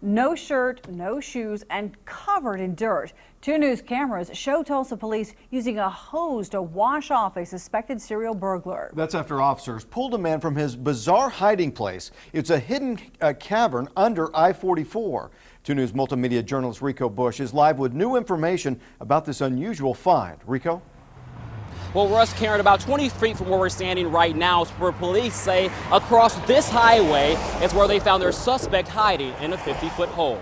No shirt, no shoes, and covered in dirt. 2 News cameras show Tulsa police using a hose to wash off a suspected serial burglar. That's after officers pulled a man from his bizarre hiding place. It's a hidden cavern under I-44. 2 News multimedia journalist Rico Bush is live with new information about this unusual find. Rico? Well, Russ, Karen, about 20 feet from where we're standing right now is where police say across this highway is where they found their suspect hiding in a 50-foot hole.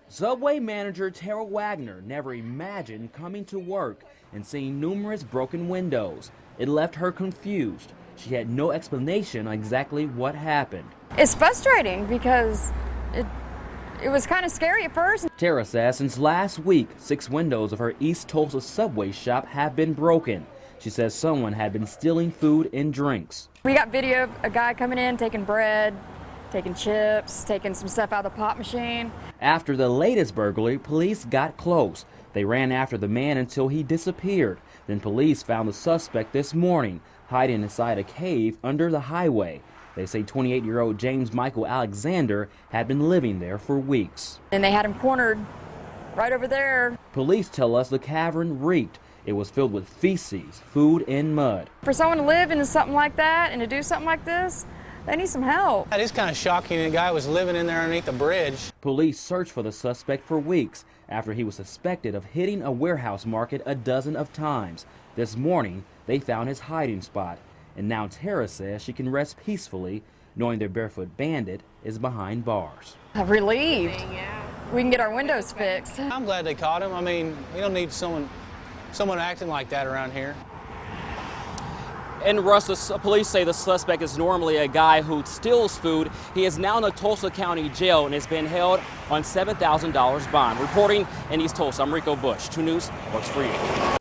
Subway manager Tara Wagner never imagined coming to work and seeing numerous broken windows. It left her confused. She had no explanation on exactly what happened. It's frustrating because it was kind of scary at first. Tara says since last week, 6 windows of her East Tulsa Subway shop have been broken. She says someone had been stealing food and drinks. We got video of a guy coming in, taking bread, taking chips, taking some stuff out of the pop machine. After the latest burglary, police got close. They ran after the man until he disappeared. Then police found the suspect this morning, hiding inside a cave under the highway. They say 28-year-old James Michael Alexander had been living there for weeks. And they had him cornered right over there. Police tell us the cavern reeked. It was filled with feces, food, and mud. For someone to live into something like that and to do something like this, they need some help. That is kind of shocking. The guy was living in there underneath the bridge. Police searched for the suspect for weeks after he was suspected of hitting a warehouse market a dozen of times. This morning, they found his hiding spot. And now Tara says she can rest peacefully knowing their Barefoot Bandit is behind bars. I'm relieved. We can get our windows fixed. I'm glad they caught him. I mean, we don't need someone acting like that around here. And Russ, the police say the suspect is normally a guy who steals food. He is now in the Tulsa County Jail and has been held on $7,000 bond. Reporting in East Tulsa, I'm Rico Bush. 2 News works for you.